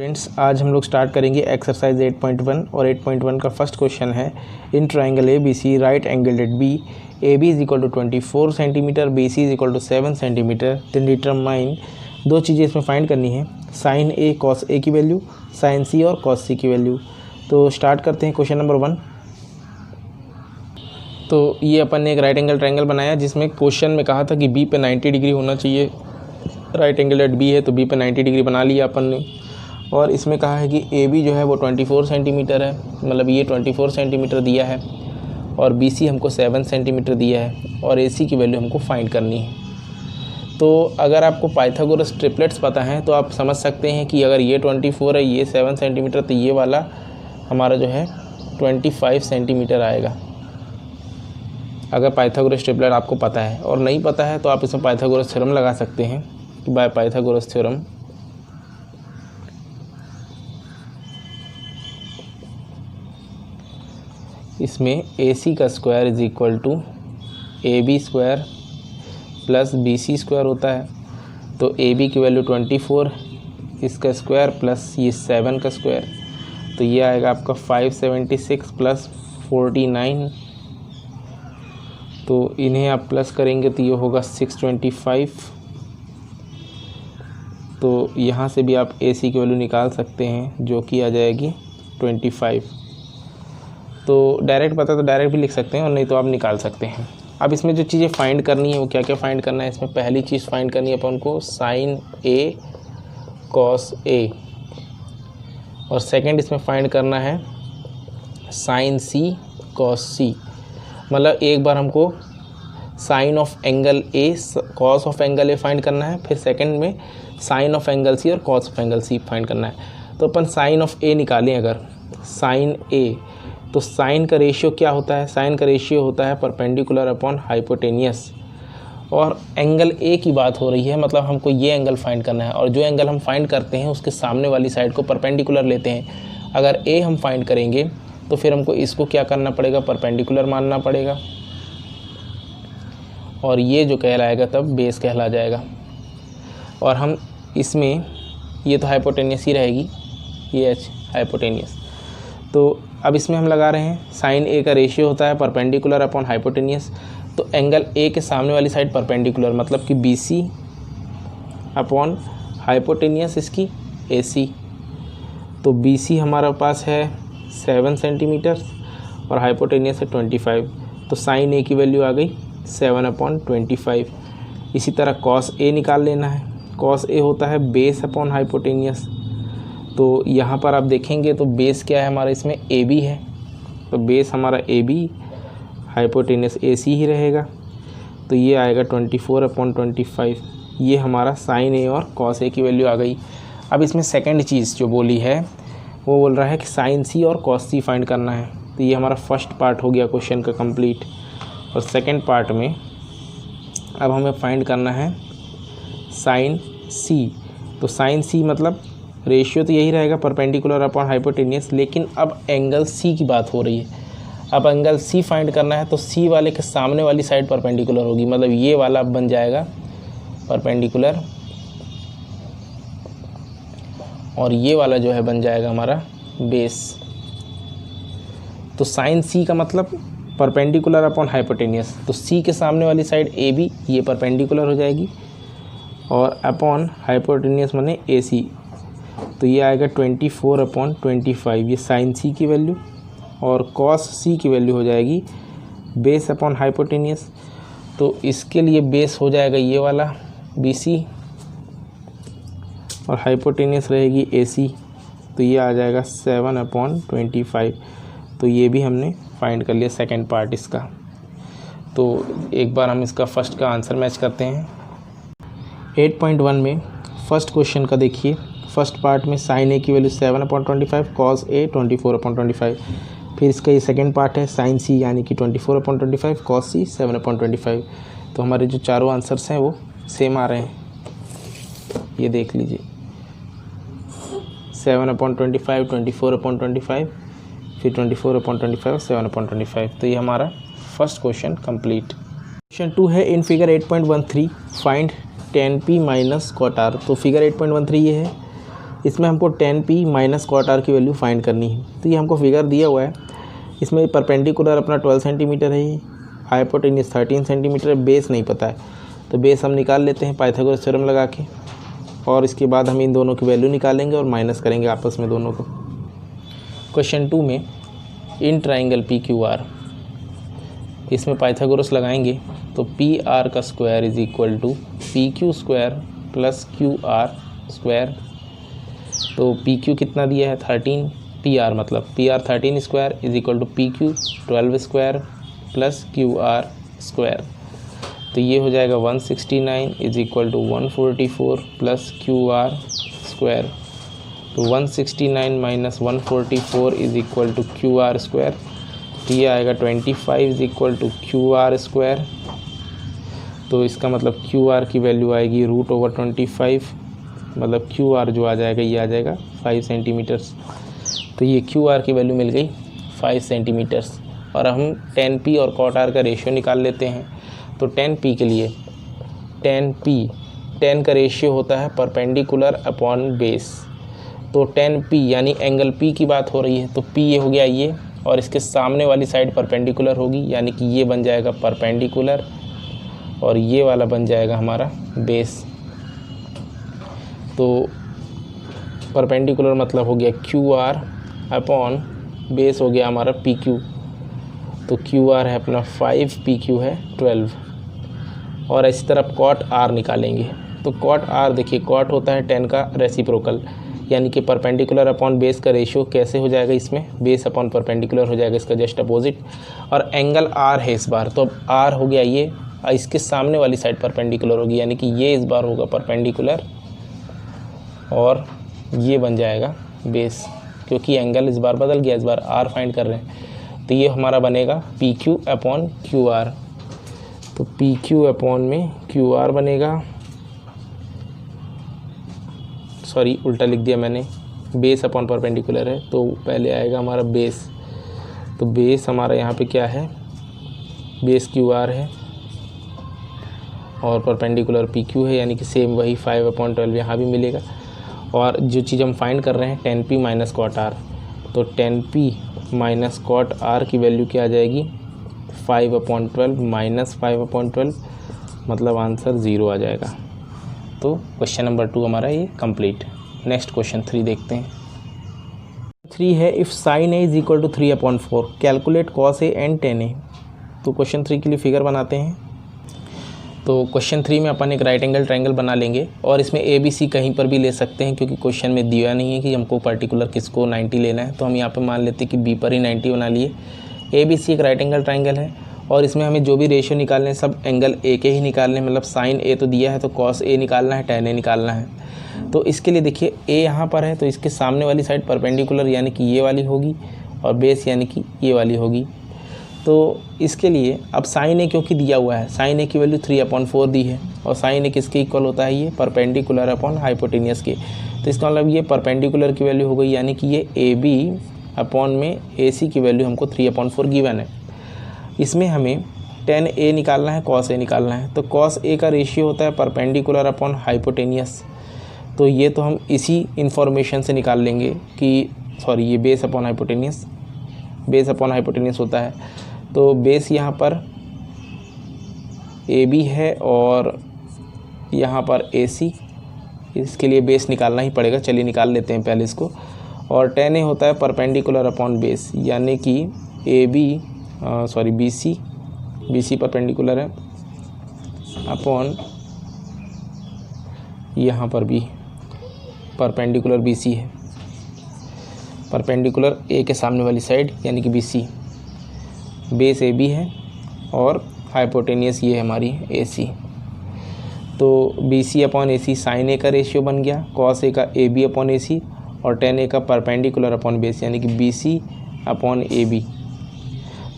Friends, आज हम लोग स्टार्ट करेंगे एक्सरसाइज 8.1 और 8.1 का फर्स्ट क्वेश्चन है in triangle A B C right angle at B A B is equal to 24 centimetre B C is equal to 7 centimetre. Then determine, दो चीज़ें इसमें फाइंड करनी है, साइन ए कॉस ए की value, sign सी और cos सी की value. तो start करते हैं क्वेश्चन नंबर 1। तो ये अपन ने एक राइट एंगल ट्राइंगल बनाया जिसमें क्वेश्चन में कहा था कि बी पे 90 डिग्री होना चाहिए। राइट एंगल एट बी है तो बी पे 90 डिग्री बना लिया अपन ने। और इसमें कहा है कि ए बी जो है वो 24 सेंटीमीटर है, मतलब ये 24 सेंटीमीटर दिया है और बी सी हमको 7 सेंटीमीटर दिया है और ए सी की वैल्यू हमको फाइंड करनी है। तो अगर आपको पाइथागोरस ट्रिपलेट्स पता है तो आप समझ सकते हैं कि अगर ये 24 है, ये 7 सेंटीमीटर, तो ये वाला हमारा जो है 25 सेंटीमीटर आएगा। अगर पाइथागोरस ट्रिपलेट आपको पता है, और नहीं पता है तो आप इसमें पाइथागोरस थ्योरम लगा सकते हैं कि बाय पाइथागोरस थ्योरम इसमें ए सी का square is equal to A B square plus B C square होता है। तो ए बी की वैल्यू 24, इसका स्क्वायर प्लस ये 7 का स्क्वायर, तो ये आएगा आपका 576 प्लस 49। तो इन्हें आप प्लस करेंगे तो ये होगा 625। तो यहाँ से भी आप ए सी की वैल्यू निकाल सकते हैं जो कि आ जाएगी 25। तो डायरेक्ट पता तो डायरेक्ट भी लिख सकते हैं और नहीं तो आप निकाल सकते हैं। अब इसमें जो चीज़ें फाइंड करनी है वो क्या क्या फाइंड करना है, इसमें पहली चीज़ फाइंड करनी है अपन को साइन ए कॉस ए, और सेकंड इसमें फाइंड करना है साइन सी कॉस सी। मतलब एक बार हमको sine of angle A cos of angle A find करना है, फिर सेकंड में साइन ऑफ एंगल सी और cos of angle C find करना है। तो अपन साइन ऑफ ए निकालें, अगर साइन ए, तो साइन का रेशियो क्या होता है, साइन का रेशियो होता है परपेंडिकुलर अपॉन हाइपोटेनियस। और एंगल ए की बात हो रही है, मतलब हमको ये एंगल फाइंड करना है और जो एंगल हम फाइंड करते हैं उसके सामने वाली साइड को परपेंडिकुलर लेते हैं। अगर ए हम फाइंड करेंगे तो फिर हमको इसको क्या करना पड़ेगा, परपेंडिकुलर मानना पड़ेगा, और ये जो कहलाएगा तब बेस कहला जाएगा। और हम इसमें ये तो हाइपोटेनियस ही रहेगी, ये एच हाइपोटेनियस। तो अब इसमें हम लगा रहे हैं साइन ए का रेशियो होता है परपेंडिकुलर अपॉन हाइपोटेनियस। तो एंगल ए के सामने वाली साइड परपेंडिकुलर, मतलब कि बी सी अपॉन हाइपोटेनियस इसकी ए सी। तो बी सी हमारे पास है 7 सेंटीमीटर और हाइपोटेनियस है 25। तो साइन ए की वैल्यू आ गई 7/25। इसी तरह कॉस ए निकाल लेना है। कॉस ए होता है बेस अपॉन हाइपोटेनियस। तो यहाँ पर आप देखेंगे तो बेस क्या है हमारा, इसमें ए बी है, तो बेस हमारा ए बी, हाइपोटेनियस ए सी ही रहेगा। तो ये आएगा 24/25। ये हमारा साइन ए और कॉस ए की वैल्यू आ गई। अब इसमें सेकंड चीज़ जो बोली है वो बोल रहा है कि साइन सी और कॉस सी फाइंड करना है। तो ये हमारा फर्स्ट पार्ट हो गया क्वेश्चन का कंप्लीट। और सेकंड पार्ट में अब हमें फाइंड करना है साइन सी। तो साइन सी मतलब रेशियो तो यही रहेगा परपेंडिकुलर अपॉन हाइपोटेनियस, लेकिन अब एंगल सी की बात हो रही है। अब एंगल सी फाइंड करना है तो सी वाले के सामने वाली साइड परपेंडिकुलर होगी, मतलब ये वाला अब बन जाएगा परपेंडिकुलर और ये वाला जो है बन जाएगा हमारा बेस। तो साइन सी का मतलब परपेंडिकुलर अपॉन हाइपोटेनियस, तो सी के सामने वाली साइड ए बी ये परपेंडिकुलर हो जाएगी और अपॉन हाइपोटेनियस माने ए सी। तो ये आएगा 24/25, ये साइन सी की वैल्यू, और कॉस सी की वैल्यू हो जाएगी बेस अपॉन हाइपोटेनियस। तो इसके लिए बेस हो जाएगा ये वाला बी सी और हाइपोटेनियस रहेगी ए सी। तो ये आ जाएगा 7/25। तो ये भी हमने फाइंड कर लिया सेकेंड पार्ट इसका। तो एक बार हम इसका फर्स्ट का आंसर मैच करते हैं। 8.1 में फर्स्ट क्वेश्चन का देखिए, फर्स्ट पार्ट में साइन ए की वैल्यू 7/25, कॉस ए 24/25। फिर इसका ये सेकंड पार्ट है साइन सी यानी कि 24/25, कॉस सी 7/25। तो हमारे जो चारों आंसर्स हैं वो सेम आ रहे हैं, ये देख लीजिए 7/25, 24/25, फिर 24/25, 7/25। तो ये हमारा फर्स्ट क्वेश्चन कंप्लीट। क्वेश्चन 2 है in figure 8.13 find tan p minus cot r। तो फिगर 8.13 ये है, इसमें हमको tan p minus cot r की वैल्यू फाइंड करनी है। तो ये हमको फिगर दिया हुआ है, इसमें परपेंडिकुलर अपना 12 सेंटीमीटर है, ये हाइपोटेन्यूस 13 सेंटीमीटर है, बेस नहीं पता है तो बेस हम निकाल लेते हैं पाइथागोरस थ्योरम लगा के, और इसके बाद हम इन दोनों की वैल्यू निकालेंगे और माइनस करेंगे आपस में दोनों को। क्वेश्चन 2 में in triangle P Q R, इसमें पाइथागोरस लगाएंगे तो पी आर का square is equal to P Q square plus Q R square. तो पी क्यू कितना दिया है 13, पी आर मतलब P R 13 square is equal to P Q 12 square plus Q R square. तो ये हो जाएगा 169 is equal to 144 plus Q R square. तो 169 minus 144 is equal to Q R square, तो ये आएगा 25 is equal to Q R square. तो इसका मतलब क्यू आर की वैल्यू आएगी √25, मतलब क्यू आर जो आ जाएगा ये आ जाएगा 5 सेंटीमीटर्स। तो ये क्यू आर की वैल्यू मिल गई 5 सेंटीमीटर्स। और हम tan p और cot r का रेशियो निकाल लेते हैं। तो tan p के लिए tan का रेशियो होता है परपेंडिकुलर अपॉन बेस। तो tan p यानी एंगल p की बात हो रही है, तो p ये हो गया ये, और इसके सामने वाली साइड परपेंडिकुलर होगी, यानी कि ये बन जाएगा परपेंडिकुलर और ये वाला बन जाएगा हमारा बेस। तो परपेंडिकुलर मतलब हो गया क्यू आर अपॉन बेस हो गया हमारा पी क्यू। तो क्यू आर है अपना 5, पी क्यू है 12, और इसी तरफ cot r निकालेंगे। तो cot r देखिए, cot होता है tan का रेसिप्रोकल, यानी कि परपेंडिकुलर अपॉन बेस का रेशियो कैसे हो जाएगा, इसमें बेस अपॉन परपेंडिकुलर हो जाएगा, इसका जस्ट अपोजिट। और एंगल r है इस बार, तो अब r हो गया ये, इसके सामने वाली साइड परपेंडिकुलर होगी, यानी कि ये इस बार होगा परपेंडिकुलर और ये बन जाएगा बेस, क्योंकि एंगल इस बार बदल गया, इस बार r फाइंड कर रहे हैं। तो ये हमारा बनेगा P Q upon Q R. तो पी क्यू अपॉन में क्यू आर बनेगा, सॉरी उल्टा लिख दिया मैंने, बेस अपॉन परपेंडिकुलर है तो पहले आएगा हमारा बेस। तो बेस हमारा यहाँ पे क्या है, बेस क्यू आर है और परपेंडिकुलर पी क्यू है, यानी कि सेम वही 5/12 यहाँ भी मिलेगा। और जो चीज़ हम फाइंड कर रहे हैं tan p minus cot r, तो tan p minus cot r की वैल्यू क्या आ जाएगी 5/12 माइनस 5/12, मतलब आंसर 0 आ जाएगा। तो क्वेश्चन नंबर 2 हमारा ये कंप्लीट। नेक्स्ट क्वेश्चन 3 देखते हैं। 3 है, if sin a is equal to 3/4 calculate cos a and tan a। तो क्वेश्चन 3 के लिए फिगर बनाते हैं। तो क्वेश्चन 3 में अपन एक राइट एंगल ट्रायंगल बना लेंगे, और इसमें ए बी सी कहीं पर भी ले सकते हैं, क्योंकि क्वेश्चन में दिया नहीं है कि हमको पर्टिकुलर किसको 90 लेना है। तो हम यहाँ पे मान लेते हैं कि बी पर ही 90 बना लिए। ए बी सी एक राइट एंगल ट्रायंगल है, और इसमें हमें जो भी रेशियो निकालने हैं सब एंगल ए के ही निकालने हैं, मतलब साइन ए तो दिया है तो कॉस ए निकालना है, tan ए निकालना है। तो इसके लिए देखिए ए यहाँ पर है, तो इसके सामने वाली साइड परपेंडिकुलर यानी कि ये वाली होगी, और बेस यानी कि ये वाली होगी। तो इसके लिए अब साइन ए क्योंकि दिया हुआ है, साइन ए की वैल्यू 3/4 दी है, और साइन ए किसके इक्वल होता है, ये परपेंडिकुलर अपॉन हाइपोटेनियस के। तो इसका मतलब ये परपेंडिकुलर की वैल्यू हो गई, यानी कि ये ए बी अपॉन में ए सी की वैल्यू हमको 3/4 गिवन है। इसमें हमें tan a निकालना है, cos a निकालना है। तो cos a का रेशियो होता है परपेंडिकुलर अपॉन हाइपोटेनियस। तो ये तो हम इसी इंफॉर्मेशन से निकाल लेंगे कि सॉरी ये base upon hypotenuse, base upon hypotenuse होता है। तो बेस यहाँ पर ए बी है और यहाँ पर ए सी, इसके लिए बेस निकालना ही पड़ेगा, चलिए निकाल लेते हैं पहले इसको। और tan a होता है परपेंडिकुलर अपॉन बेस, यानी कि A B sorry B C perpendicular है अपॉन यहाँ पर भी परपेंडिकुलर बी सी है, परपेंडिकुलर ए के सामने वाली साइड यानी कि B C. Base A B है और हाइपोटेनियस ये है हमारी ए सी। तो B C upon A C sine A का रेशियो बन गया, कॉस ए का ए बी अपॉन ए सी, और tan ए का परपेंडिकुलर अपॉन बेस यानी कि B C upon A B.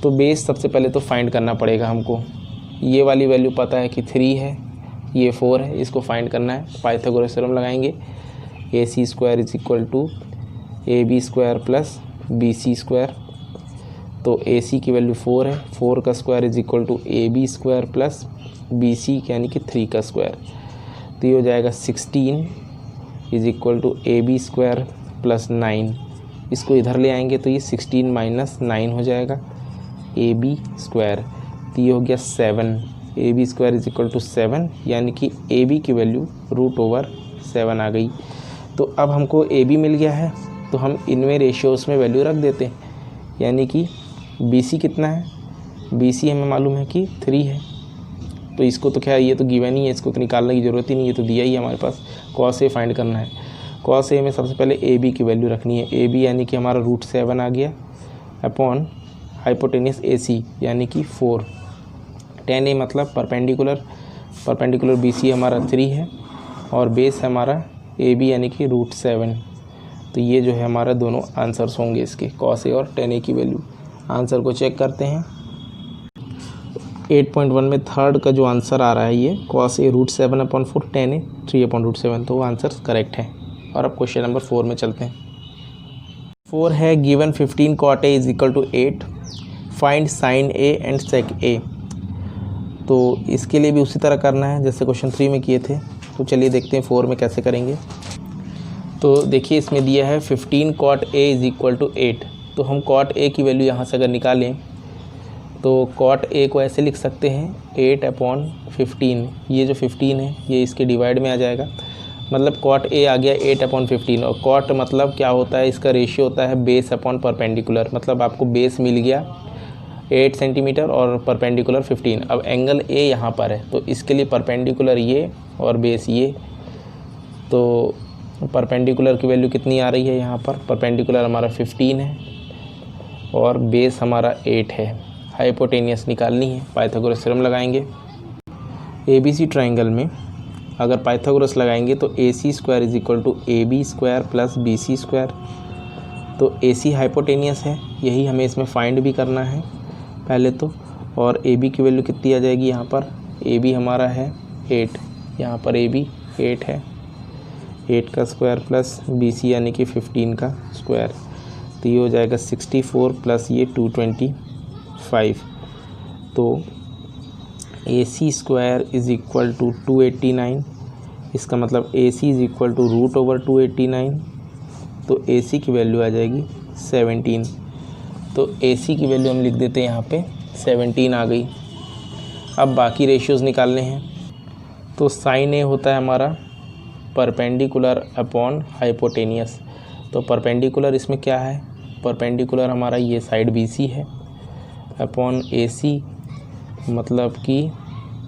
तो बेस सबसे पहले तो फाइंड करना पड़ेगा हमको। ये वाली वैल्यू पता है कि 3 है, ये 4 है, इसको फाइंड करना है। पाइथागोरस थ्योरम लगाएंगे, A C square is equal to A B square plus B C square. तो ए सी की वैल्यू 4 है, 4 का square is equal to A B square plus B C यानी कि 3 का स्क्वायर। तो ये हो जाएगा 16 is equal to A B square plus 9, इसको इधर ले आएंगे तो ये 16 माइनस 9 हो जाएगा ए बी स्क्वायर, तो ये हो गया 7, A B square is equal to 7, यानी कि ए बी की वैल्यू √7 आ गई। तो अब हमको ए बी मिल गया है, तो हम इनमें रेशियोज़ में वैल्यू रख देते हैं, यानी कि बी सी कितना है, बी सी हमें मालूम है कि 3 है, तो इसको तो क्या ये तो गिवन ही है, इसको तो निकालने की ज़रूरत ही नहीं है, तो दिया ही है हमारे पास। कॉस ए फाइंड करना है, कॉस ए में सबसे पहले ए बी की वैल्यू रखनी है, ए बी यानी कि हमारा √7 आ गया अपॉन हाइपोटेनियस ए सी यानी कि 4, tan ए मतलब परपेंडिकुलर बी सी हमारा 3 है और बेस है हमारा ए बी यानी कि √7। तो ये जो है हमारा दोनों आंसर्स होंगे इसके, कॉस ए और tan ए की वैल्यू। आंसर को चेक करते हैं। 8.1 में थर्ड का जो आंसर आ रहा है ये कॉस ए √7/4, tan ए 3/7, तो वो आंसर करेक्ट है। और अब क्वेश्चन नंबर 4 में चलते हैं। 4 है given 15 cot A is equal to 8, find sine A and sec A. तो इसके लिए भी उसी तरह करना है जैसे क्वेश्चन 3 में किए थे, तो चलिए देखते हैं 4 में कैसे करेंगे। तो देखिए इसमें दिया है 15 cot A is equal to 8, तो हम cot A की वैल्यू यहाँ से अगर निकालें तो cot A को ऐसे लिख सकते हैं 8/15, ये जो 15 है ये इसके डिवाइड में आ जाएगा, मतलब cot A आ गया 8/15, और cot मतलब क्या होता है, इसका रेशियो होता है बेस अपॉन परपेंडिकुलर, मतलब आपको बेस मिल गया 8 सेंटीमीटर और परपेंडिकुलर 15। अब एंगल A यहाँ पर है तो इसके लिए परपेंडिकुलर ये और बेस ये, तो परपेंडिकुलर की वैल्यू कितनी आ रही है यहाँ पर, परपेंडिकुलर हमारा 15 है और बेस हमारा 8 है। हाइपोटेनियस निकालनी है, पाइथागोरस थ्योरम लगाएंगे। ABC ट्राइंगल में अगर पाइथागोरस लगाएंगे तो AC² is equal to AB² plus BC², तो AC हाइपोटेनियस है, यही हमें इसमें फाइंड भी करना है पहले तो। और AB की वैल्यू कितनी आ जाएगी यहाँ पर, AB हमारा है 8, यहाँ पर AB 8 है, 8 का स्क्वायर प्लस BC यानी कि 15 का स्क्वायर, तो ये हो जाएगा 64 प्लस ये 225, तो AC² इज इक्वल टू 289, इसका मतलब AC इज इक्वल टू √289, तो AC की वैल्यू आ जाएगी 17, तो AC की वैल्यू हम लिख देते हैं यहाँ पे 17 आ गई। अब बाकी रेशियोज़ निकालने हैं, तो साइन ए होता है हमारा परपेंडिकुलर अपॉन हाइपोटेनियस, तो परपेंडिकुलर इसमें क्या है, परपेंडिकुलर हमारा ये साइड BC है अपॉन AC मतलब कि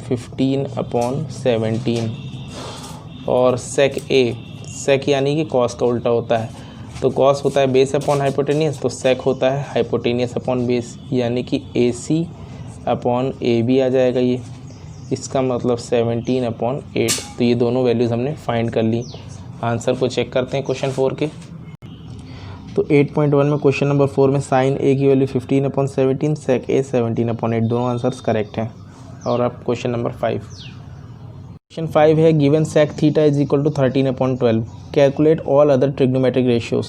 15/17, और सेक यानी कि कॉस का उल्टा होता है, तो कॉस होता है बेस अपॉन हाइपोटेनियस, तो सेक होता है हाइपोटेनियस अपॉन बेस, यानी कि AC/AB आ जाएगा ये, इसका मतलब 17/8। तो ये दोनों वैल्यूज़ हमने फाइंड कर ली। आंसर को चेक करते हैं क्वेश्चन 4 के। तो 8.1 में क्वेश्चन नंबर 4 में साइन ए की वैल्यू 15/17, सेक ए 17/8, दोनों आंसर्स करेक्ट हैं। और अब क्वेश्चन नंबर 5। क्वेश्चन 5 है given sec theta is equal to 13/12, calculate all other trigonometric ratios.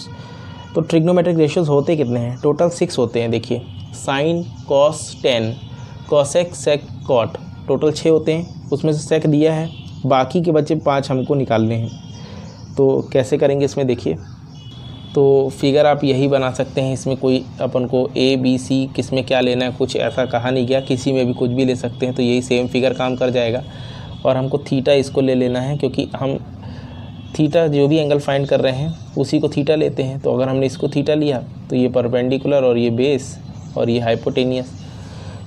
तो ट्रिग्नोमेट्रिक रेशियोज़ होते कितने हैं, टोटल 6 होते हैं। देखिए sine, cos, tan, cosec, sec, cot, total 6 होते हैं, उसमें से सेक दिया है, बाकी के बचे 5 हमको निकालने हैं। तो कैसे करेंगे इसमें, देखिए तो फिगर आप यही बना सकते हैं, इसमें कोई अपन को ABC किस में क्या लेना है कुछ ऐसा कहा नहीं गया, किसी में भी कुछ भी ले सकते हैं, तो यही सेम फिगर काम कर जाएगा। और हमको थीटा इसको ले लेना है, क्योंकि हम थीटा जो भी एंगल फाइंड कर रहे हैं उसी को थीटा लेते हैं, तो अगर हमने इसको थीटा लिया तो ये परपेंडिकुलर और ये बेस और ये हाइपोटेनियस।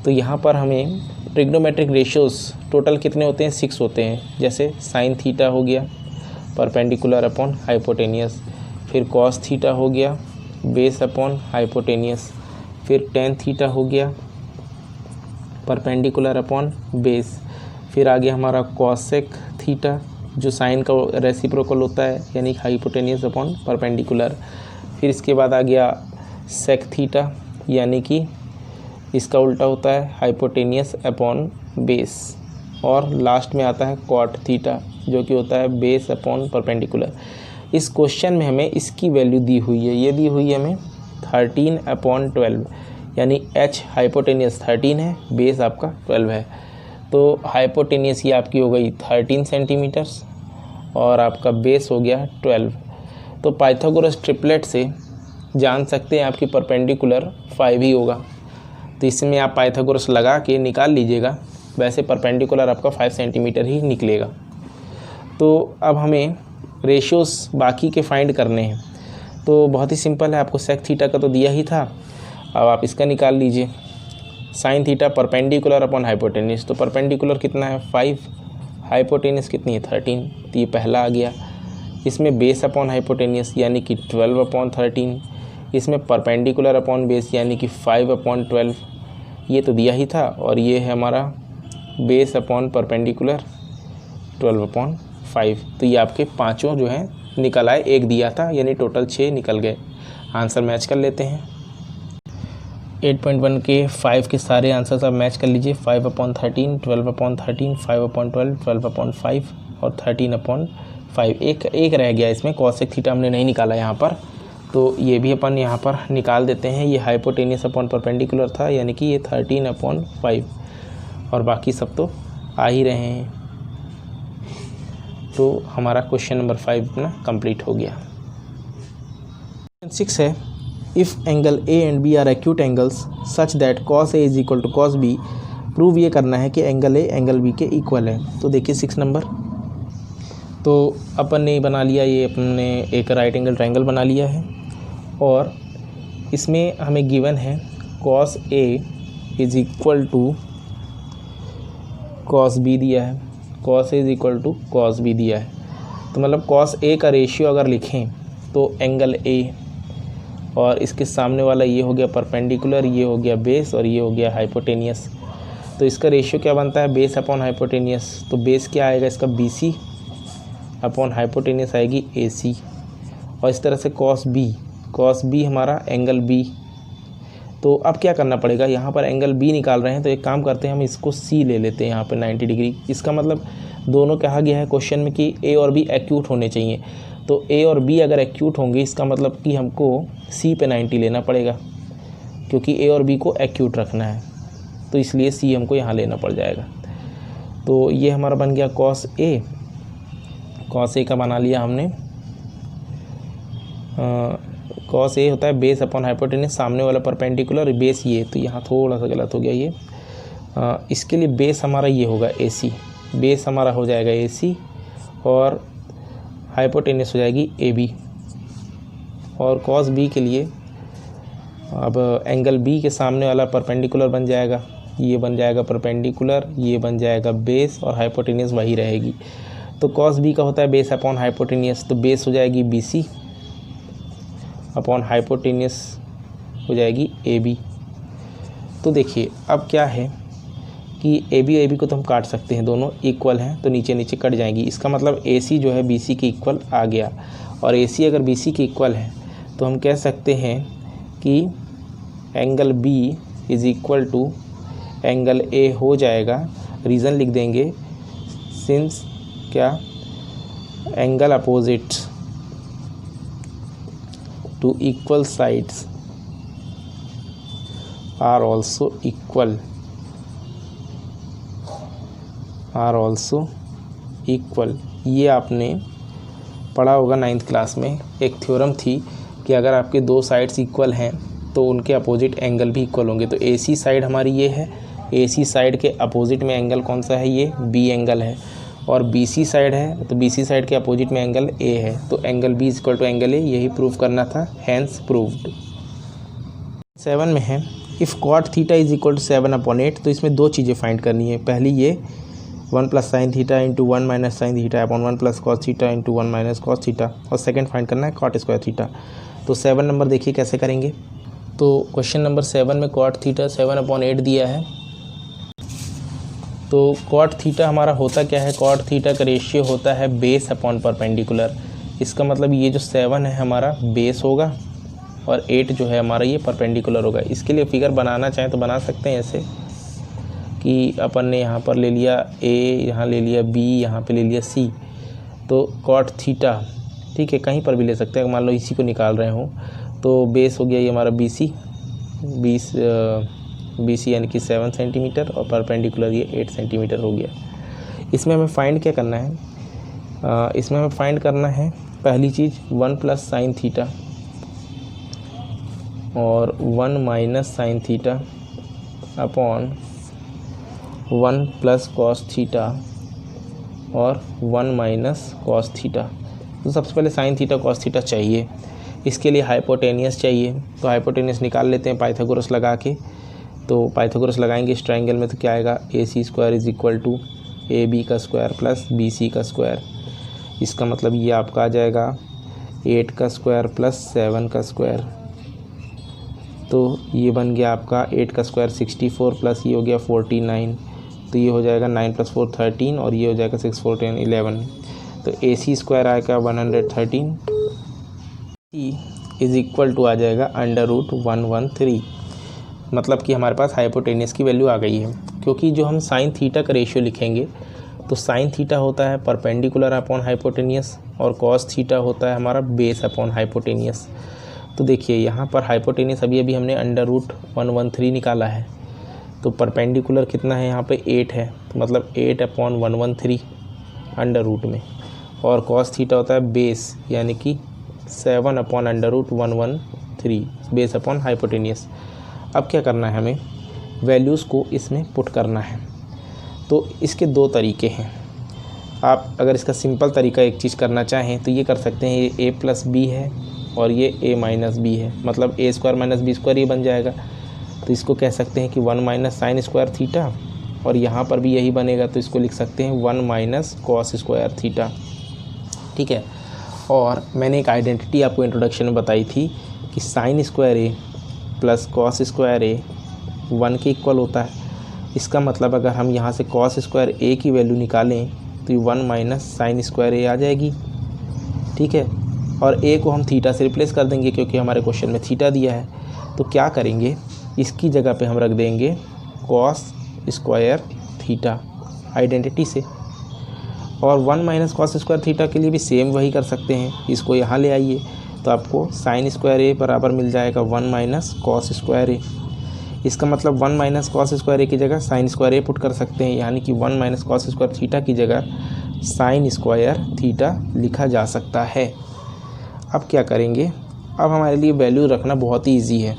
तो यहाँ पर हमें ट्रिग्नोमेट्रिक रेशियोज़ टोटल कितने होते हैं, 6 होते हैं। जैसे साइन थीटा हो गया परपेंडिकुलर अपॉन हाइपोटेनियस, फिर कॉस थीटा हो गया बेस अपॉन हाइपोटेनियस, फिर टेन थीटा हो गया परपेंडिकुलर अपॉन बेस, फिर आ गया हमारा कॉसेक थीटा जो साइन का रेसिप्रोकल होता है यानी हाइपोटेनियस अपॉन परपेंडिकुलर, फिर इसके बाद आ गया सेक थीटा यानी कि इसका उल्टा होता है हाइपोटेनियस अपॉन बेस, और लास्ट में आता है कॉट थीटा जो कि होता है बेस अपॉन परपेंडिकुलर। इस क्वेश्चन में हमें इसकी वैल्यू दी हुई है, ये दी हुई है हमें 13/12, यानी H हाइपोटेनियस 13 है, बेस आपका 12 है। तो हाइपोटेनियस ये आपकी हो गई 13 सेंटीमीटर्स और आपका बेस हो गया 12। तो पाइथागोरस ट्रिपलेट से जान सकते हैं आपकी परपेंडिकुलर 5 ही होगा। तो इसमें आप पाइथागोरस लगा के निकाल लीजिएगा, वैसे परपेंडिकुलर आपका 5 सेंटीमीटर ही निकलेगा। तो अब हमें रेशियोस बाकी के फाइंड करने हैं। तो बहुत ही सिंपल है, आपको सेक थीटा का तो दिया ही था, अब आप इसका निकाल लीजिए। Sine theta perpendicular upon hypotenuse, तो परपेंडिकुलर कितना है 5, हाइपोटेन्यूस कितनी है 13, तो ये पहला आ गया। इसमें बेस अपॉन हाइपोटेन्यूस यानी कि 12 अपॉन 13, इसमें परपेंडिकुलर अपॉन बेस यानी कि 5 अपॉन 12, ये तो दिया ही था। और ये है हमारा बेस अपॉन परपेंडिकुलर 12 अपॉन 5। तो ये आपके पाँचों जो हैं निकल आए, एक दिया था यानी टोटल 6 निकल गए। आंसर मैच कर लेते हैं। 8.1 के 5 के सारे आंसर्स आप मैच कर लीजिए। 5 अपॉन 13, 12 अपॉन 13, 5 अपॉन 12, 12 अपॉन 5 और 13 अपॉन 5। एक रह गया इसमें, कॉसेक थीटा हमने नहीं निकाला यहाँ पर, तो ये भी अपन यहाँ पर निकाल देते हैं। ये हाइपोटेन्यूस अपॉन परपेंडिकुलर था यानी कि ये 13 अपॉन 5 और बाकी सब तो आ ही रहे हैं। तो हमारा क्वेश्चन नंबर 5 अपना कंप्लीट हो गया। 6 है, if angle A and B are acute angles such that cos A is equal to cos B, prove ये करना है कि एंगल ए एंगल बी के इक्वल है। तो देखिए 6 नंबर, तो अपन ने बना लिया, ये अपने एक राइट एंगल ट्रायंगल बना लिया है और इसमें हमें गिवन है cos A is equal to cos B दिया है, cos A is equal to cos B दिया है। तो मतलब कॉस ए का रेशियो अगर लिखें तो एंगल ए और इसके सामने वाला ये हो गया परपेंडिकुलर, ये हो गया बेस और ये हो गया हाइपोटेनियस। तो इसका रेशियो क्या बनता है बेस अपॉन हाइपोटेनियस, तो बेस क्या आएगा इसका BC अपॉन हाइपोटेनियस आएगी AC। और इस तरह से कॉस बी हमारा एंगल B। तो अब क्या करना पड़ेगा, यहाँ पर एंगल B निकाल रहे हैं तो एक काम करते हैं, हम इसको C ले लेते हैं यहाँ पे 90 डिग्री। इसका मतलब दोनों कहा गया है क्वेश्चन में कि A और B एक्यूट होने चाहिए, तो A और B अगर एक्यूट होंगे इसका मतलब कि हमको C पे 90 लेना पड़ेगा, क्योंकि A और B को एक्यूट रखना है, तो इसलिए C हमको यहाँ लेना पड़ जाएगा। तो ये हमारा बन गया कॉस ए का बना लिया हमने। कॉस ए होता है बेस अपॉन हाइपोटेन्यूस, सामने वाला परपेंडिकुलर, बेस ये, तो यहाँ थोड़ा सा गलत हो गया ये। इसके लिए बेस हमारा ये होगा AC, बेस हमारा हो जाएगा AC और हाइपोटेन्यूस हो जाएगी AB। और कॉस B के लिए अब एंगल B के सामने वाला परपेंडिकुलर बन जाएगा, ये बन जाएगा परपेंडिकुलर, ये बन जाएगा बेस और हाइपोटेन्यूस वही रहेगी। तो कॉस B का होता है बेस अपॉन हाइपोटेन्यूस, तो बेस हो जाएगी BC अपॉन हाइपोटेन्यूस हो जाएगी AB। तो देखिए अब क्या है कि AB को तो हम काट सकते हैं, दोनों इक्वल हैं तो नीचे नीचे कट जाएंगी। इसका मतलब AC जो है BC के इक्वल आ गया, और AC अगर BC के इक्वल है तो हम कह सकते हैं कि angle B is equal to angle A हो जाएगा। रीज़न लिख देंगे, सिंस क्या angle opposite to equal sides are also equal. ये आपने पढ़ा होगा 9th क्लास में, एक थ्योरम थी कि अगर आपके दो साइड्स इक्वल हैं तो उनके अपोजिट एंगल भी इक्वल होंगे। तो AC साइड हमारी ये है, AC साइड के अपोजिट में एंगल कौन सा है, ये B एंगल है, और BC साइड है तो BC साइड के अपोजिट में एंगल A है, तो angle B is equal to angle A, यही प्रूव करना था, हैंस प्रूव्ड। 7 में है if cot theta is equal to 7 upon 8, तो इसमें दो चीज़ें फाइंड करनी है। पहली ये 1 plus sine theta into 1 minus sine theta upon 1 plus cos theta into 1 minus cos theta, और सेकंड फाइंड करना है कॉट स्क्वायर थीटा। तो 7 नंबर देखिए कैसे करेंगे। तो क्वेश्चन नंबर 7 में कॉट थीटा 7 अपॉन 8 दिया है। तो कॉट थीटा हमारा होता क्या है, कॉट थीटा का रेशियो होता है बेस अपॉन परपेंडिकुलर। इसका मतलब ये जो 7 है हमारा बेस होगा और 8 जो है हमारा ये परपेंडिकुलर होगा। इसके लिए फिगर बनाना चाहें तो बना सकते हैं ऐसे कि अपन ने यहाँ पर ले लिया A, यहाँ ले लिया B, यहाँ पे ले लिया C। तो कॉट थीटा ठीक है, कहीं पर भी ले सकते हैं, मान लो इसी को निकाल रहे हो तो बेस हो गया ये हमारा BC यानी कि 7 सेंटीमीटर और परपेंडिकुलर ये 8 सेंटीमीटर हो गया। इसमें हमें फाइंड क्या करना है इसमें हमें फाइंड करना है पहली चीज़ 1 प्लस साइन थीटा और 1 minus sine theta upon 1 plus cos theta और 1 माइनस कॉस थीटा। तो सबसे पहले साइन थीटा कॉस थीटा चाहिए, इसके लिए हाइपोटेनियस चाहिए। तो हाइपोटेनियस निकाल लेते हैं पाइथागोरस लगा के। तो पाइथागोरस लगाएंगे इस ट्रायंगल में तो क्या आएगा, AC² is equal to AB का स्क्वायर प्लस BC का स्क्वायर। इसका मतलब ये आपका आ जाएगा 8 का स्क्वायर प्लस 7 का स्क्वायर। तो ये बन गया आपका 8 का स्क्वायर 64 प्लस ये हो गया 49। तो ये हो जाएगा 9 + 4 13 और ये हो जाएगा 6 4 10 11। तो AC² आएगा 113 इज इक्वल टू आ जाएगा √113। मतलब कि हमारे पास हाइपोटेनियस की वैल्यू आ गई है। क्योंकि जो हम साइन थीटा का रेशियो लिखेंगे तो साइन थीटा होता है परपेंडिकुलर अपॉन हाइपोटेनियस और कॉस थीटा होता है हमारा बेस अपॉन हाइपोटेनियस। तो देखिए यहाँ पर हाइपोटेनियस अभी हमने √113 निकाला है। तो परपेंडिकुलर कितना है यहाँ पे 8 है, तो मतलब 8/113 अंडर रूट में। और कॉस थीटा होता है बेस यानी कि 7/√113 बेस अपॉन हाइपोटेनियस। अब क्या करना है, हमें वैल्यूज़ को इसमें पुट करना है। तो इसके दो तरीके हैं। आप अगर इसका सिंपल तरीका एक चीज़ करना चाहें तो ये कर सकते हैं, ये a + b है और ये a - b है, मतलब a² - b² ये बन जाएगा। तो इसको कह सकते हैं कि 1 माइनस साइन स्क्वायर थीटा और यहाँ पर भी यही बनेगा। तो इसको लिख सकते हैं 1 माइनस कॉस स्क्वायर थीटा। ठीक है। और मैंने एक आइडेंटिटी आपको इंट्रोडक्शन में बताई थी कि sine square a plus cos square a 1 के इक्वल होता है। इसका मतलब अगर हम यहाँ से कॉस स्क्वायर a की वैल्यू निकालें तो 1 माइनस साइन स्क्वायर a आ जाएगी। ठीक है। और a को हम थीटा से रिप्लेस कर देंगे क्योंकि हमारे क्वेश्चन में थीटा दिया है। तो क्या करेंगे, इसकी जगह पे हम रख देंगे कॉस स्क्वायर थीटा आइडेंटिटी से। और 1 माइनस कॉस स्क्वायर थीटा के लिए भी सेम वही कर सकते हैं। इसको यहाँ ले आइए तो आपको साइन स्क्वायर a बराबर मिल जाएगा 1 माइनस कॉस स्क्वायर a। इसका मतलब 1 माइनस कॉस स्क्वायर a की जगह साइन स्क्वायर a पुट कर सकते हैं, यानी कि 1 माइनस कॉस स्क्वायर थीटा की जगह साइन स्क्वायर थीटा लिखा जा सकता है। अब क्या करेंगे, अब हमारे लिए वैल्यू रखना बहुत ही ईजी है।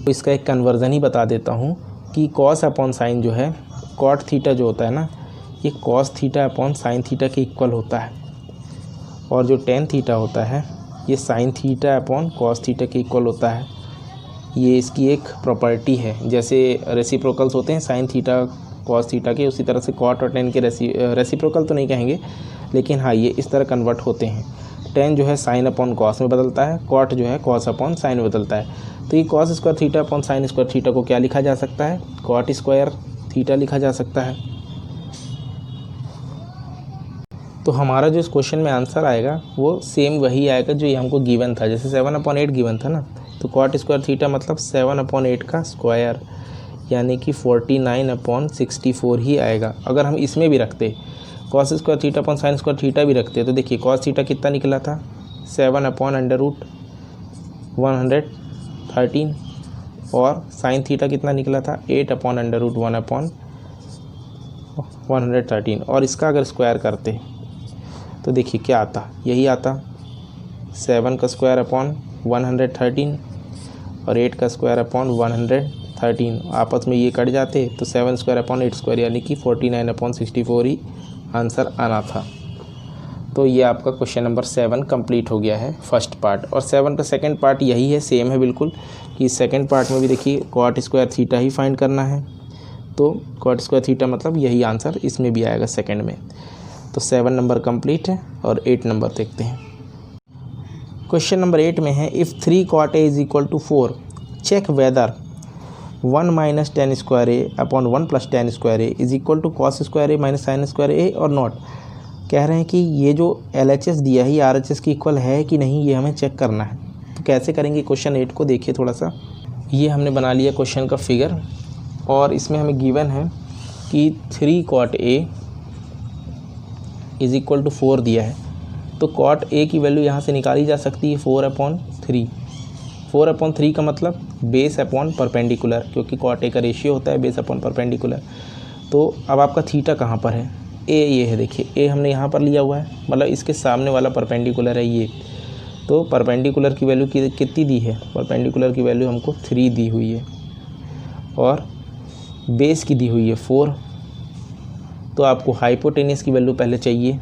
तो इसका एक कन्वर्ज़न ही बता देता हूँ कि कॉस अपॉन साइन जो है, कॉट थीटा जो होता है ना, ये cos theta upon sine theta के इक्वल होता है। और जो टेन थीटा होता है ये sine theta upon cos theta के इक्वल होता है। ये इसकी एक प्रॉपर्टी है। जैसे रेसिप्रोकल्स होते हैं साइन थीटा कॉस थीटा के, उसी तरह से कॉट और टेन के रेसिप्रोकल तो नहीं कहेंगे, लेकिन हाँ ये इस तरह कन्वर्ट होते हैं। टेन जो है साइन अपॉन कॉस में बदलता है, कॉट जो है कॉस अपॉन साइन में बदलता है। तो ये cos square theta upon sine square theta को क्या लिखा जा सकता है, कॉट स्क्वायर थीटा लिखा जा सकता है। तो हमारा जो इस क्वेश्चन में आंसर आएगा वो सेम वही आएगा जो ये हमको गिवन था। जैसे 7/8 गिवन था ना, तो कॉट स्क्वायर थीटा मतलब 7/8 का स्क्वायर यानी कि 49/64 ही आएगा। अगर हम इसमें भी रखते cos square theta upon sine square theta भी रखते तो देखिए कॉस थीटा कितना निकला था 7/√113 और साइन थीटा कितना निकला था 8/√1/113। और इसका अगर स्क्वायर करते तो देखिए क्या आता, यही आता 7 का स्क्वायर अपॉन 113 और 8 का स्क्वायर अपॉन 113। आपस में ये कट जाते तो 7 स्क्वायर अपॉन 8 स्क्वायर यानी कि 49/64 ही आंसर आना था। तो ये आपका क्वेश्चन नंबर 7 कंप्लीट हो गया है फर्स्ट पार्ट। और 7 का सेकंड पार्ट यही है, सेम है बिल्कुल, कि सेकंड पार्ट में भी देखिए कॉट स्क्वायर थीटा ही फाइंड करना है। तो कॉट स्क्वायर थीटा मतलब यही आंसर इसमें भी आएगा सेकंड में। तो 7 नंबर कंप्लीट है। और 8 नंबर देखते हैं। क्वेश्चन नंबर 8 में है, if 3 cot a is equal to 4 check whether 1 minus tan square A upon 1 plus tan square A is equal to cos square A minus sine square A और not. कह रहे हैं कि ये जो LHS दिया है ये RHS की इक्वल है कि नहीं, ये हमें चेक करना है। तो कैसे करेंगे क्वेश्चन 8 को देखिए थोड़ा सा। ये हमने बना लिया क्वेश्चन का फिगर और इसमें हमें गिवन है कि 3 cot a is equal to 4 दिया है। तो cot a की वैल्यू यहाँ से निकाली जा सकती है 4/3। 4/3 का मतलब बेस अपॉन परपेंडिकुलर, क्योंकि cot a का रेशियो होता है बेस अपॉन परपेंडिकुलर। तो अब आपका थीटा कहाँ पर है, ए ये है, देखिए ए हमने यहाँ पर लिया हुआ है, मतलब इसके सामने वाला परपेंडिकुलर है ये। तो परपेंडिकुलर की वैल्यू कितनी दी है, परपेंडिकुलर की वैल्यू हमको 3 दी हुई है और बेस की दी हुई है 4। तो आपको हाइपोटेनियस की वैल्यू पहले चाहिए।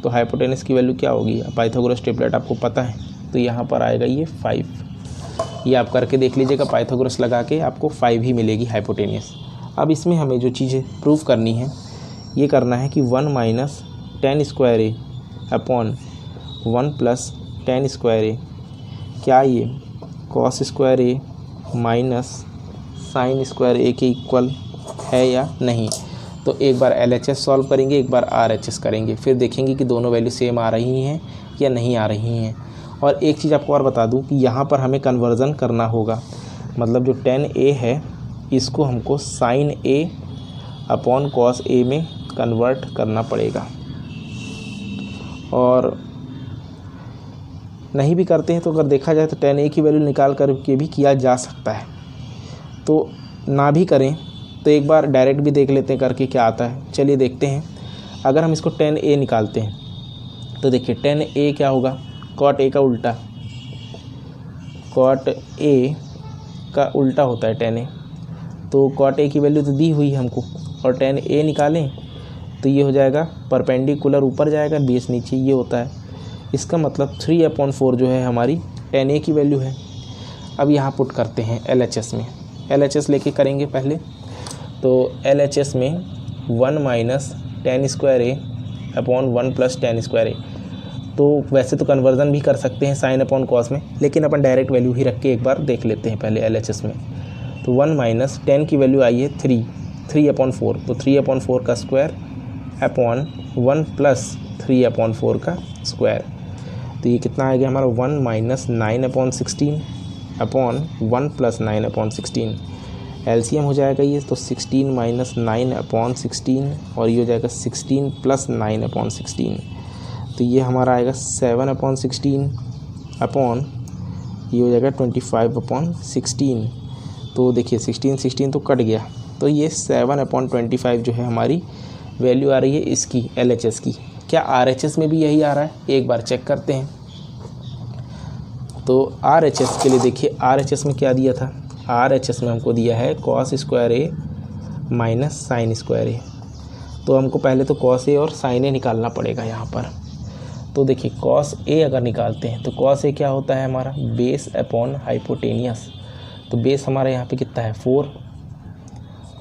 तो हाइपोटेनियस की वैल्यू क्या होगी, पाइथागोरस ट्रिपलेट आपको पता है, तो यहाँ पर आएगा ये 5। ये आप करके देख लीजिएगा, पाइथागोरस लगा के आपको 5 ही मिलेगी हाइपोटेनियस। अब इसमें हमें जो चीज़ें प्रूव करनी है, ये करना है कि 1 minus tan square A upon 1 plus tan square ए, क्या ये cos square A minus sine square A के इक्वल है या नहीं। तो एक बार LHS सॉल्व करेंगे, एक बार RHS करेंगे, फिर देखेंगे कि दोनों वैल्यू सेम आ रही हैं या नहीं आ रही हैं। और एक चीज़ आपको और बता दूं कि यहाँ पर हमें कन्वर्ज़न करना होगा, मतलब जो tan A है इसको हमको sin A upon cos A में कन्वर्ट करना पड़ेगा। और नहीं भी करते हैं तो अगर देखा जाए तो tan A की वैल्यू निकाल कर के भी किया जा सकता है। तो ना भी करें तो एक बार डायरेक्ट भी देख लेते हैं करके क्या आता है। चलिए देखते हैं। अगर हम इसको tan A निकालते हैं तो देखिए tan A क्या होगा, cot A का उल्टा, cot A का उल्टा होता है tan A। तो cot A की वैल्यू तो दी हुई है हमको, और tan A निकालें तो ये हो जाएगा परपेंडिकुलर ऊपर जाएगा, बेस नीचे, ये होता है। इसका मतलब 3/4 जो है हमारी tan A की वैल्यू है। अब यहाँ पुट करते हैं LHS में, LHS लेके करेंगे पहले। तो LHS में 1 minus tan square A upon 1 plus tan square ए। तो वैसे तो कन्वर्ज़न भी कर सकते हैं साइन अपॉन कॉस में, लेकिन अपन डायरेक्ट वैल्यू ही रख के एक बार देख लेते हैं पहले LHS में। तो 1 माइनस tan की वैल्यू आई है 3/4, तो 3/4 का स्क्वायर अपॉन 1 प्लस 3/4 का स्क्वायर। तो ये कितना आ गया हमारा 1 माइनस 9/16 अपॉन 1 प्लस 9/16। एलसीएम हो जाएगा ये, तो 16 माइनस 9/16 और ये हो जाएगा 16 प्लस 9/16। तो ये हमारा आएगा 7/16 अपॉन ये हो जाएगा 25/16। तो देखिए 16 तो कट गया, तो ये 7/25 जो है हमारी वैल्यू आ रही है इसकी LHS की। क्या RHS में भी यही आ रहा है, एक बार चेक करते हैं। तो RHS के लिए देखिए, RHS में क्या दिया था, RHS में हमको दिया है cos square A minus sine square ए। तो हमको पहले तो cos ए और साइन ए निकालना पड़ेगा यहाँ पर। तो देखिए cos ए अगर निकालते हैं तो cos ए क्या होता है हमारा, बेस अपॉन हाइपोटेनियस। तो बेस हमारा यहाँ पे कितना है 4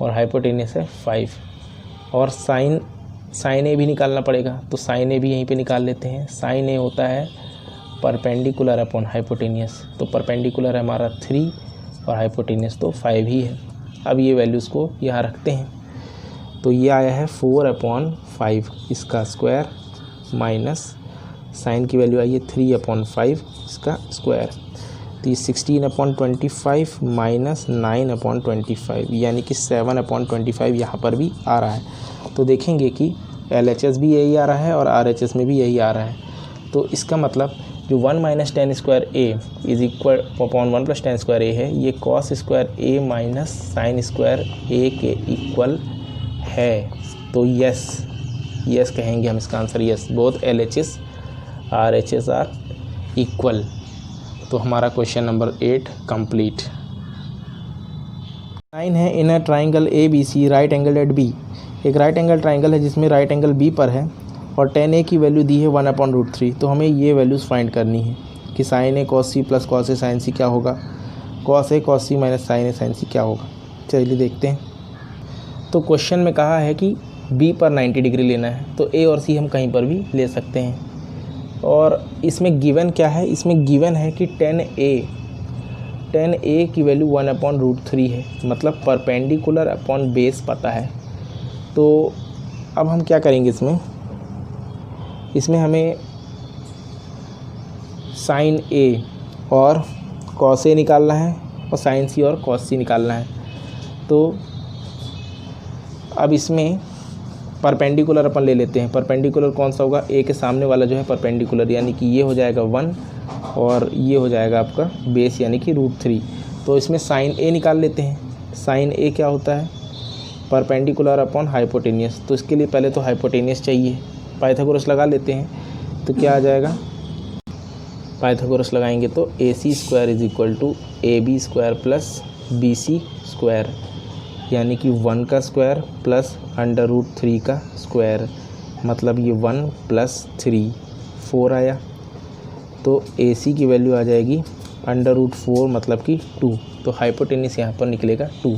और हाइपोटेनियस है 5। और साइन ए भी निकालना पड़ेगा, तो साइन ए भी यहीं पे निकाल लेते हैं। साइन ए होता है परपेंडिकुलर अपॉन हाइपोटेनियस, तो परपेंडिकुलर है हमारा 3 और हाइपोटेनियस तो 5 ही है। अब ये वैल्यूज़ को यहाँ रखते हैं, तो ये आया है 4/5 इसका स्क्वायर माइनस साइन की वैल्यू आई है 3/5 इसका स्क्वायर। तो ये 16/25 माइनस 9/25 यानी कि 7/25 यहाँ पर भी आ रहा है। तो देखेंगे कि LHS भी यही आ रहा है और RHS में भी यही आ रहा है। तो इसका मतलब जो 1 minus tan square A is equal upon 1 plus tan square A है, ये cos square A minus sine square A के इक्वल है। तो यस कहेंगे हम इसका answer, yes both LHS RHS are equal. तो हमारा क्वेश्चन नंबर 8 कंप्लीट। 9 है, in a triangle ABC right angle at B। एक राइट एंगल ट्राइंगल है जिसमें राइट एंगल B पर है और tan A की वैल्यू दी है 1/√3। तो हमें ये वैल्यूज़ फाइंड करनी है कि sin A cos C plus cos A sin C क्या होगा, cos A cos C minus sin A sin C क्या होगा। चलिए देखते हैं। तो क्वेश्चन में कहा है कि B पर 90 डिग्री लेना है, तो A और C हम कहीं पर भी ले सकते हैं। और इसमें गिवन क्या है, इसमें गिवन है कि tan A की वैल्यू 1/√3 है, मतलब परपेंडिकुलर अपॉन बेस पता है। तो अब हम क्या करेंगे, इसमें हमें sin A और cos A निकालना है और sin C और cos C निकालना है। तो अब इसमें परपेंडिकुलर अपन ले लेते हैं। परपेंडिकुलर कौन सा होगा, A के सामने वाला जो है परपेंडिकुलर, यानी कि ये हो जाएगा 1 और ये हो जाएगा आपका बेस यानी कि √3। तो इसमें sin A निकाल लेते हैं। sin A क्या होता है, परपेंडिकुलर अपॉन हाइपोटेनियस। तो इसके लिए पहले तो हाइपोटेनियस चाहिए, पाइथागोरस लगा लेते हैं। तो क्या आ जाएगा, पाइथागोरस लगाएंगे तो AC square is equal to AB square plus BC square, यानी कि 1 का स्क्वायर प्लस √3 का स्क्वायर, मतलब ये 1 + 3 4 आया। तो AC की वैल्यू आ जाएगी √4 मतलब कि 2। तो हाइपोटेनियस यहाँ पर निकलेगा 2।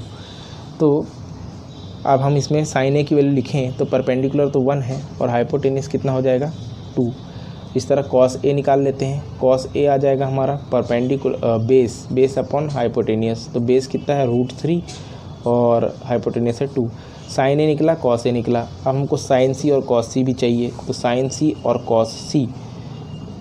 तो अब हम इसमें साइन A की वैल्यू लिखें तो परपेंडिकुलर तो 1 है और हाइपोटेनियस कितना हो जाएगा 2। इस तरह कॉस A निकाल लेते हैं। कॉस A आ जाएगा हमारा परपेंडिकुलर बेस अपॉन हाइपोटेनियस। तो बेस कितना है √3 और हाइपोटेनियस है 2। साइन A निकला, कॉस A निकला। अब हमको साइन C और कॉस C भी चाहिए। तो साइन C और cos C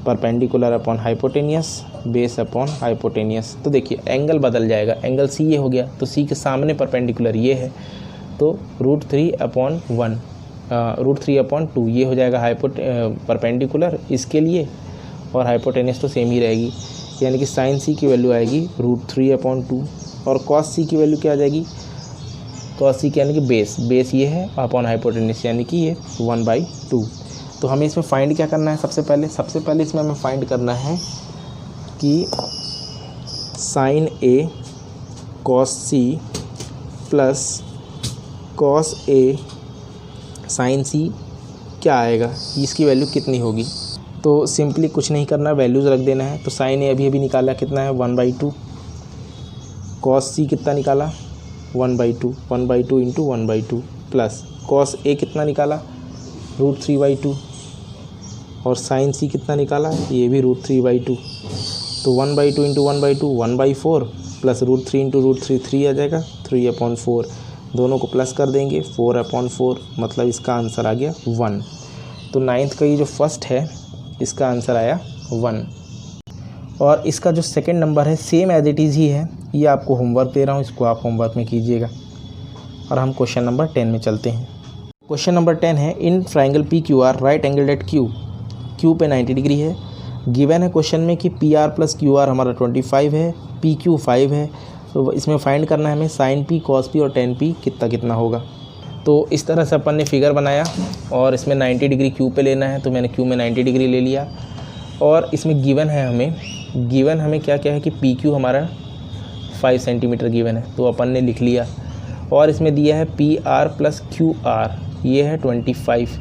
perpendicular upon hypotenuse, base upon hypotenuse. तो देखिए एंगल बदल जाएगा, एंगल C ये हो गया तो C के सामने परपेंडिकुलर ये है, तो √3/1 √3/2 ये हो जाएगा परपेंडिकुलर इसके लिए, और हाइपोटेनियस तो सेम ही रहेगी, यानी कि साइन C की वैल्यू आएगी √3/2 और कॉस C की वैल्यू क्या आ जाएगी, कॉस C यानी कि बेस ये है अपॉन हाइपोटेनियस यानी कि ये 1/2। तो हमें इसमें फाइंड क्या करना है, सबसे पहले इसमें हमें फाइंड करना है कि sine A cos C plus cos A sine C क्या आएगा, इसकी वैल्यू कितनी होगी। तो सिंपली कुछ नहीं करना, वैल्यूज़ रख देना है। तो साइन A अभी निकाला कितना है 1/2, कॉस C कितना निकाला 1/2 × 1/2 प्लस कॉस A कितना निकाला √3/2 और साइन C कितना निकाला, ये भी √3/2। तो 1/2 × 1/2 1/4 प्लस √3 × √3 3 आ जाएगा 3/4। दोनों को प्लस कर देंगे 4/4, मतलब इसका आंसर आ गया 1। तो 9th का ये जो फर्स्ट है इसका आंसर आया 1। और इसका जो सेकंड नंबर है सेम एज इट इज़ ही है, ये आपको होमवर्क दे रहा हूँ, इसको आप होमवर्क में कीजिएगा। और हम क्वेश्चन नंबर 10 में चलते हैं। क्वेश्चन नंबर 10 है, in triangle PQR right angle at Q पे 90 डिग्री है। गिवन है क्वेश्चन में कि PR + QR हमारा 25 है, PQ 5 है। तो इसमें फाइंड करना है हमें साइन P cos P और tan P कितना होगा। तो इस तरह से अपन ने फिगर बनाया और इसमें 90 डिग्री Q पे लेना है, तो मैंने Q में 90 डिग्री ले लिया। और इसमें गिवन हमें क्या है कि PQ हमारा 5 सेंटीमीटर गिवन है, तो अपन ने लिख लिया। और इसमें दिया है PR + QR, ये है 25।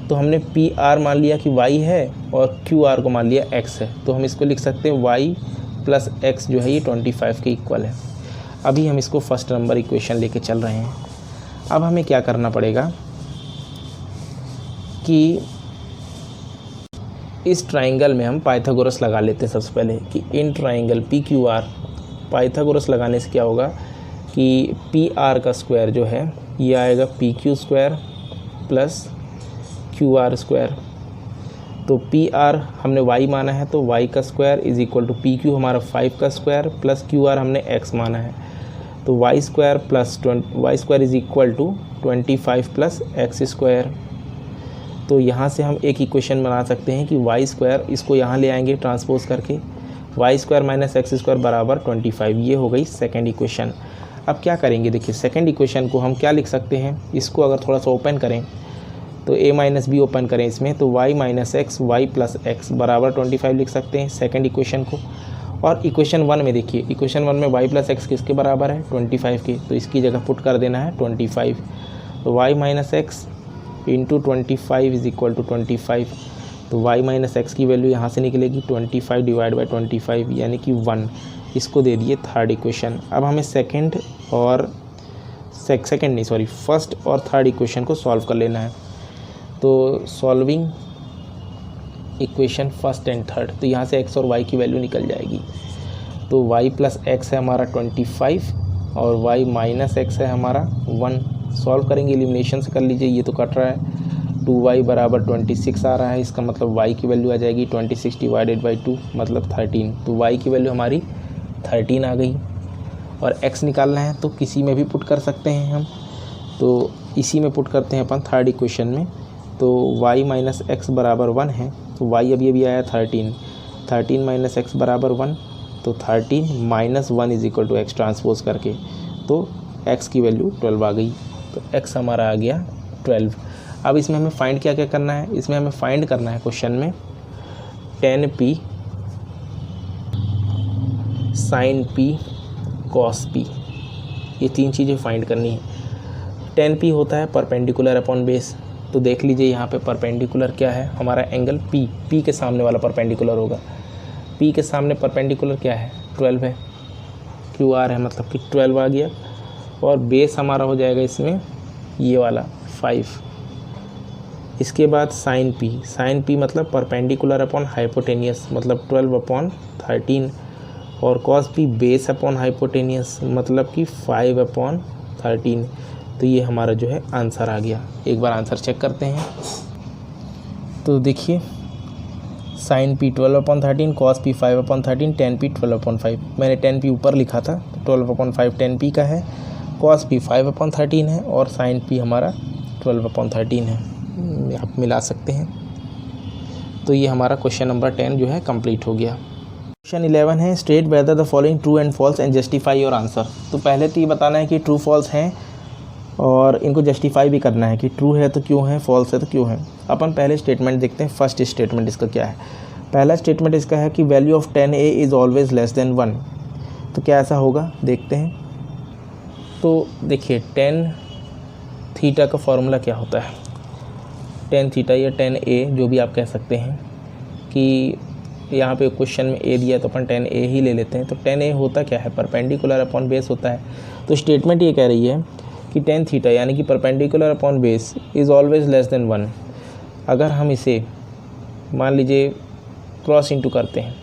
तो हमने PR मान लिया कि y है और QR को मान लिया x है, तो हम इसको लिख सकते हैं y + x जो है ये 25 के इक्वल है। अभी हम इसको फर्स्ट नंबर इक्वेशन लेके चल रहे हैं। अब हमें क्या करना पड़ेगा कि इस ट्राइंगल में हम पाइथागोरस लगा लेते हैं। सबसे पहले कि इन ट्राइंगल PQR पाइथागोरस लगाने से क्या होगा कि PR का स्क्वायर जो है ये आएगा PQ square plus QR square. तो PR हमने y माना है तो y का square is equal to PQ हमारा 5 का स्क्वायर प्लस QR हमने x माना है, तो y square is equal to 25 + x square. तो यहाँ से हम एक इक्वेशन बना सकते हैं कि y स्क्वायर, इसको यहाँ ले आएंगे ट्रांसपोज करके, y स्क्वायर - x स्क्वायर बराबर 25। ये हो गई सेकेंड इक्वेशन। अब क्या करेंगे, देखिए सेकेंड इक्वेशन को हम क्या लिख सकते हैं, इसको अगर थोड़ा सा ओपन करें तो a - b ओपन करें इसमें, तो y - x y + x बराबर 25 लिख सकते हैं सेकेंड इक्वेशन को। और इक्वेशन 1 में देखिए, इक्वेशन 1 में y + x किसके बराबर है 25 के, तो इसकी जगह पुट कर देना है 25। तो y - x × 25 is equal to 25। तो y - x की वैल्यू यहाँ से निकलेगी 25 / 25 यानी कि 1। इसको दे दिए थर्ड इक्वेशन। अब हमें फर्स्ट और थर्ड इक्वेशन को सॉल्व कर लेना है। तो solving equation first and third, तो यहाँ से x और y की वैल्यू निकल जाएगी। तो y + x है हमारा 25 और y - x है हमारा 1। सॉल्व करेंगे, एलिमिनेशन से कर लीजिए, ये तो कट रहा है। 2y = 26 आ रहा है, इसका मतलब y की वैल्यू आ जाएगी 26 / 2 मतलब 13। तो y की वैल्यू हमारी 13 आ गई। और x निकालना है तो किसी में भी पुट कर सकते हैं हम, तो इसी में पुट करते हैं अपन थर्ड इक्वेशन में। तो y - x बराबर 1 है, तो y अभी आया 13 - x बराबर 1, तो 13 - 1 is equal to x transpose करके, तो x की वैल्यू 12 आ गई। तो x हमारा आ गया 12। अब इसमें हमें फाइंड क्या क्या करना है, इसमें हमें फाइंड करना है क्वेश्चन में tan p sin p cos p, ये 3 चीज़ें फाइंड करनी है। tan p होता है परपेंडिकुलर अपॉन बेस, तो देख लीजिए यहाँ पे परपेंडिकुलर क्या है हमारा एंगल p के सामने वाला परपेंडिकुलर होगा। p के सामने परपेंडिकुलर क्या है 12 है, QR है, मतलब कि 12 आ गया। और बेस हमारा हो जाएगा इसमें ये वाला 5। इसके बाद साइन p मतलब परपेंडिकुलर अपॉन हाइपोटेनियस, मतलब 12/13। और cos p base upon hypotenuse, मतलब कि 5/13। तो ये हमारा जो है आंसर आ गया। एक बार आंसर चेक करते हैं। तो देखिए sine p 12/13, cos p 5/13, tan p 12/5। मैंने tan p ऊपर लिखा था, तो 12/5 tan p का है, कॉस p 5/13 है और साइन p हमारा 12/13 है। आप मिला सकते हैं। तो ये हमारा क्वेश्चन नंबर 10 जो है कंप्लीट हो गया। क्वेश्चन 11 है state whether the following true and false and justify your answer. तो पहले तो ये बताना है कि ट्रू फॉल्स हैं और इनको जस्टिफाई भी करना है कि ट्रू है तो क्यों है, फॉल्स है तो क्यों है। अपन पहले स्टेटमेंट देखते हैं। फर्स्ट स्टेटमेंट इसका क्या है। पहला स्टेटमेंट इसका है कि value of tan a is always less than 1। तो क्या ऐसा होगा, देखते हैं। तो देखिए tan थीटा का फॉर्मूला क्या होता है। tan थीटा या tan a जो भी आप कह सकते हैं, कि यहाँ पे क्वेश्चन में a दिया तो अपन tan a ही ले लेते हैं। तो tan a होता क्या है, परपेंडिकुलर अपॉन बेस होता है। तो स्टेटमेंट ये कह रही है कि tan थीटा यानी कि perpendicular upon base is always less than 1। अगर हम इसे मान लीजिए क्रॉस इंटू करते हैं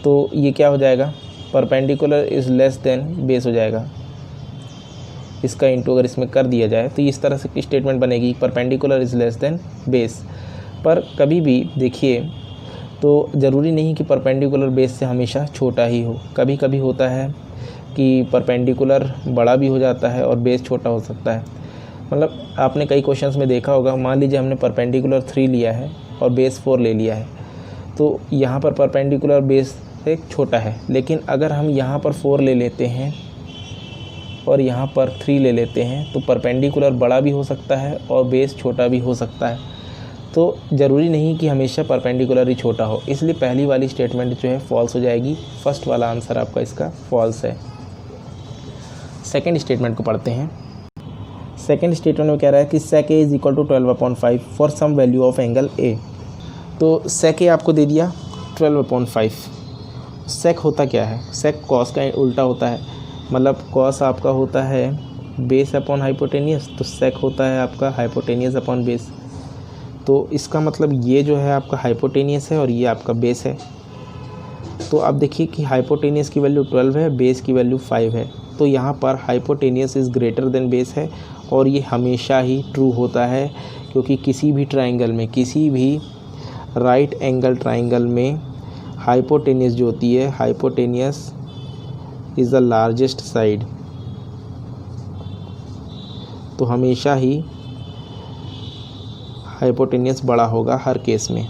तो ये क्या हो जाएगा, perpendicular is less than base हो जाएगा। इसका इंटू अगर इसमें कर दिया जाए तो इस तरह से स्टेटमेंट बनेगी, perpendicular is less than base. पर कभी भी देखिए तो ज़रूरी नहीं कि परपेंडिकुलर बेस से हमेशा छोटा ही हो। कभी कभी होता है कि परपेंडिकुलर बड़ा भी हो जाता है और बेस छोटा हो सकता है। मतलब आपने कई क्वेश्चंस में देखा होगा, मान लीजिए हमने परपेंडिकुलर 3 लिया है और बेस 4 ले लिया है, तो यहाँ पर परपेंडिकुलर बेस से छोटा है। लेकिन अगर हम यहाँ पर 4 ले लेते हैं और यहाँ पर 3 ले लेते हैं तो परपेंडिकुलर बड़ा भी हो सकता है और बेस छोटा भी हो सकता है। तो ज़रूरी नहीं कि हमेशा परपेंडिकुलर ही छोटा हो, इसलिए पहली वाली स्टेटमेंट जो है फॉल्स हो जाएगी। फर्स्ट वाला आंसर आपका इसका फॉल्स है। सेकंड स्टेटमेंट को पढ़ते हैं। सेकंड स्टेटमेंट में कह रहा है कि sec a is equal to 12/5 for some value of angle a। तो sec a आपको दे दिया 12/5। sec होता क्या है, sec cos का उल्टा होता है, मतलब cos आपका होता है बेस अपॉन हाइपोटेनियस, तो sec होता है आपका हाइपोटेनियस अपॉन बेस। तो इसका मतलब ये जो है आपका हाइपोटेनियस है और ये आपका बेस है। तो आप देखिए कि हाइपोटेनियस की वैल्यू 12 है, बेस की वैल्यू 5 है। तो यहाँ पर hypotenuse is greater than base है और ये हमेशा ही ट्रू होता है, क्योंकि किसी भी ट्राइंगल में, किसी भी राइट एंगल ट्राइंगल में हाइपोटेनियस जो होती है, hypotenuse is the largest side. तो हमेशा ही हाइपोटेनियस बड़ा होगा हर केस में,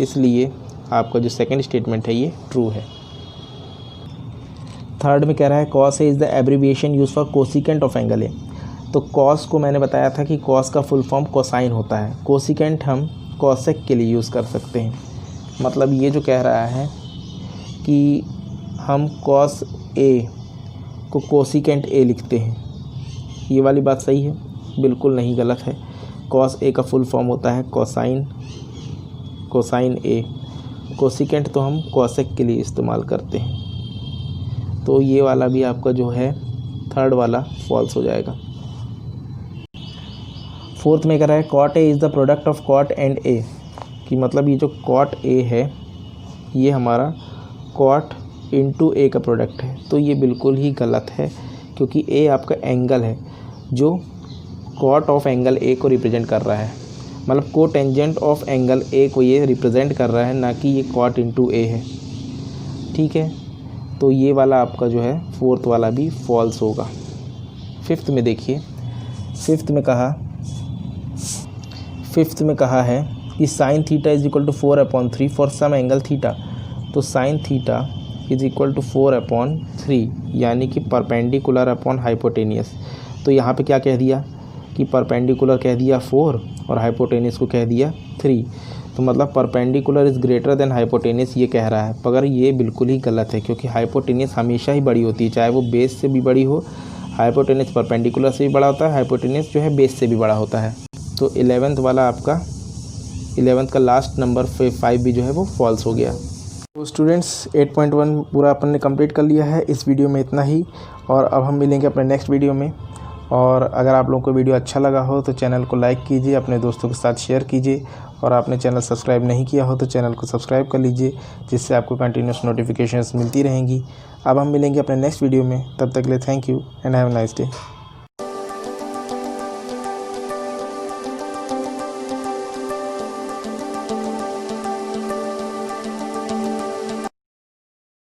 इसलिए आपका जो सेकंड स्टेटमेंट है ये ट्रू है। थर्ड में कह रहा है cos a is the abbreviation use for cosecant of angle ए। तो cos को मैंने बताया था कि cos का फुल फॉर्म कोसाइन होता है, कोसिकेंट हम कॉसेक के लिए यूज़ कर सकते हैं। मतलब ये जो कह रहा है कि हम cos a को कोसिकेंट a लिखते हैं, ये वाली बात सही है? बिल्कुल नहीं, गलत है। cos a का फुल फॉर्म होता है कोसाइन a। कोसिकेंट तो हम कॉसेक के लिए इस्तेमाल करते हैं। तो ये वाला भी आपका जो है थर्ड वाला फॉल्स हो जाएगा। फोर्थ में कह रहा है cot a is the product of cot and a, कि मतलब ये जो cot a है ये हमारा cot इंटू a का प्रोडक्ट है। तो ये बिल्कुल ही गलत है, क्योंकि a आपका एंगल है जो cot ऑफ एंगल a को रिप्रेजेंट कर रहा है, मतलब कोटेंजेंट ऑफ एंगल a को ये रिप्रेजेंट कर रहा है, ना कि ये cot इंटू a है। ठीक है, तो ये वाला आपका जो है फोर्थ वाला भी फॉल्स होगा। फिफ्थ में देखिए, फिफ्थ में कहा है कि sine theta is equal to 4/3 for some angle theta. तो sine theta is equal to 4/3 यानी कि परपेंडिकुलर अपॉन हाइपोटेनियस। तो यहाँ पे क्या कह दिया कि परपेंडिकुलर कह दिया 4 और हाइपोटेनियस को कह दिया 3। तो मतलब perpendicular is greater than hypotenuse ये कह रहा है, मगर ये बिल्कुल ही गलत है, क्योंकि हाइपोटेनियस हमेशा ही बड़ी होती है, चाहे वो बेस से भी बड़ी हो। हाइपोटेनियस परपेंडिकुलर से भी बड़ा होता है, हाइपोटेनियस जो है बेस से भी बड़ा होता है। तो 11th वाला आपका 11th का लास्ट नंबर 5 भी जो है वो फॉल्स हो गया। तो स्टूडेंट्स 8.1 पूरा अपन ने कंप्लीट कर लिया है। इस वीडियो में इतना ही, और अब हम मिलेंगे अपने नेक्स्ट वीडियो में। और अगर आप लोगों को वीडियो अच्छा लगा हो तो चैनल को लाइक कीजिए, अपने दोस्तों के साथ शेयर कीजिए, और आपने चैनल सब्सक्राइब नहीं किया हो तो चैनल को सब्सक्राइब कर लीजिए, जिससे आपको कंटिन्यूस नोटिफिकेशंस मिलती रहेंगी। अब हम मिलेंगे अपने नेक्स्ट वीडियो में, तब तक के लिए thank you and have a nice day.